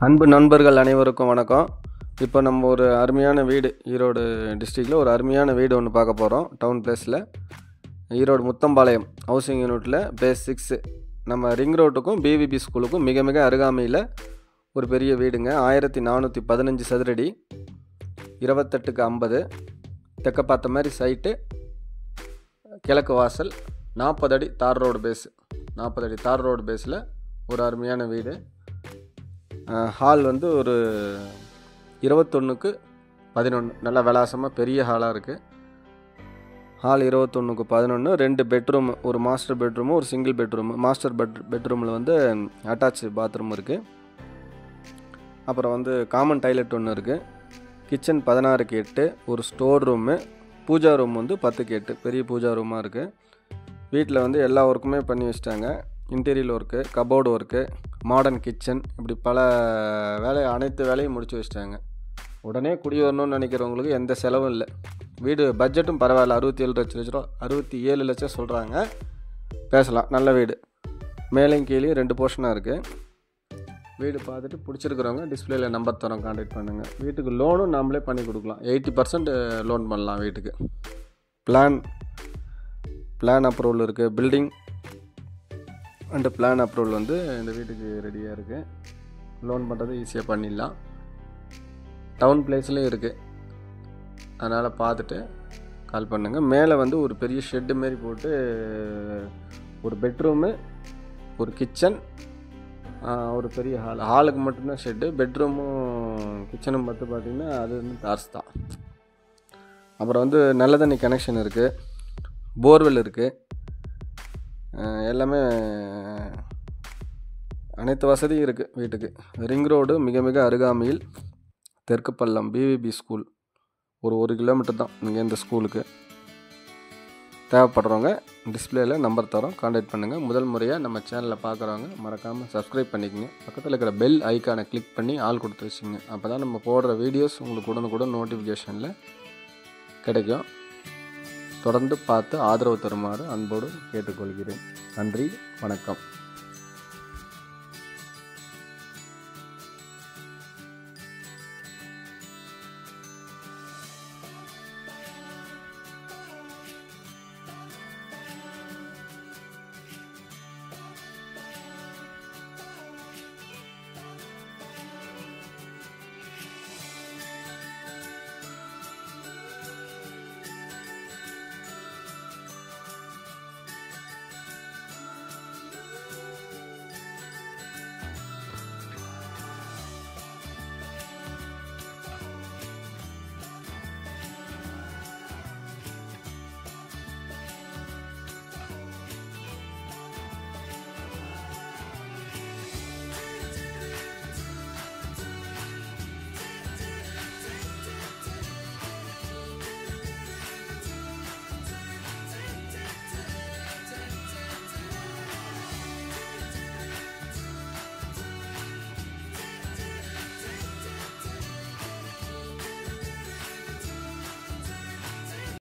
அன்பு நண்பர்கள் அனைவருக்கும் வணக்கம். இப்போ நம்ம ஒரு அருமையான வீடு, ஈரோடு டிஸ்ட்ரிக்டில் ஒரு அருமையான வீடு ஒன்று பார்க்க போகிறோம். டவுன் பிளேஸில் ஈரோடு முத்தம்பாளையம் ஹவுசிங் யூனிட்டில் பேஸ் 6 நம்ம ரிங் ரோட்டுக்கும் பிவிபி ஸ்கூலுக்கும் மிக மிக அருகாமையில் ஒரு பெரிய வீடுங்க. 1415 சதுரடி, 28க்கு 50, தெற்க பார்த்த மாதிரி சைட்டு, கிழக்கு வாசல், 40 அடி தார் ரோடு பேஸு, 40 அடி தார் ரோடு பேஸில் ஒரு அருமையான வீடு. ஹால் வந்து ஒரு 21க்கு 11, நல்லா விலாசமாக பெரிய ஹாலாக இருக்குது. ஹால் 21க்கு 11, 2 பெட்ரூம், ஒரு மாஸ்டர் பெட்ரூமு, ஒரு சிங்கிள் பெட்ரூமு. மாஸ்டர் பெட்ரூமில் வந்து அட்டாச் பாத்ரூம் இருக்குது. அப்புறம் வந்து காமன் டாய்லெட் ஒன்று இருக்குது. கிச்சன் 16க்கு 8, ஒரு ஸ்டோர் ரூமு, பூஜா ரூம் வந்து 10க்கு 8, பெரிய பூஜா ரூமாக இருக்குது. வீட்டில் வந்து எல்லா ஒர்க்குமே பண்ணி வச்சிட்டாங்க. Interior work, cupboard work, modern kitchen, இப்படி பல அனைத்து வேலையும் முடிச்சு வச்சிட்டாங்க. உடனே குடி வரணும்னு நினைக்கிறவங்களுக்கு எந்த செலவும் இல்லை. வீடு பட்ஜெட்டும் பரவாயில்ல, 67 லட்சம், 67 லட்சம் சொல்கிறாங்க. பேசலாம், நல்ல வீடு. மேலேயும் கீழே 2 போர்ஷனாக இருக்குது. வீடு பார்த்துட்டு பிடிச்சிருக்கிறவங்க டிஸ்பிளேயில் நம்பர் தரோம், கான்டாக்ட் பண்ணுங்கள். வீட்டுக்கு லோனும் நாமளே பண்ணி கொடுக்கலாம். 80% லோன் பண்ணலாம் வீட்டுக்கு. பிளான் அப்ரூவல் இருக்குது. பில்டிங் அண்டு பிளான் அப்ரூவல் வந்து இந்த வீட்டுக்கு ரெடியாக இருக்குது. லோன் பண்ணுறது ஈஸியாக பண்ணிடலாம். டவுன் பிளேஸ்லேயும் இருக்குது. அதனால் பார்த்துட்டு கால் பண்ணுங்கள். மேலே வந்து ஒரு பெரிய ஷெட்டு மாரி போட்டு ஒரு பெட்ரூமு, ஒரு கிச்சன், ஒரு பெரிய ஹாலுக்கு மட்டும்தான் ஷெட்டு. பெட்ரூமும் கிச்சனும் பார்த்திங்கன்னா அது வந்து டார்ஸ் தான். அப்புறம் வந்து நல்ல தண்ணி கனெக்ஷன் இருக்குது, போர்வெல் இருக்குது. எல்லாமே அனைத்து வசதியும் இருக்குது வீட்டுக்கு. ரிங் ரோடு மிக மிக அருகாமையில், தெற்கு பள்ளம் பிவிபி ஸ்கூல் ஒரு 1 கிலோமீட்டர் தான் இங்கே இந்த ஸ்கூலுக்கு. தேவைப்படுறவங்க டிஸ்பிளேயில் நம்பர் தரோம், கான்டாக்ட் பண்ணுங்கள். முதல் முறையாக நம்ம சேனலை பார்க்குறவங்க மறக்காமல் சப்ஸ்கிரைப் பண்ணிக்கோங்க. பக்கத்தில் இருக்கிற பெல் ஐக்கானை கிளிக் பண்ணி ஆல் கொடுத்து வச்சுங்க. அப்போ தான் நம்ம போடுற வீடியோஸ் உங்களுக்கு உடனுக்குடன் நோட்டிஃபிகேஷனில் கிடைக்கும். தொடர்ந்து பார்த்து ஆதரவு தருமாறு அன்போடு கேட்டுக்கொள்கிறேன். நன்றி, வணக்கம்.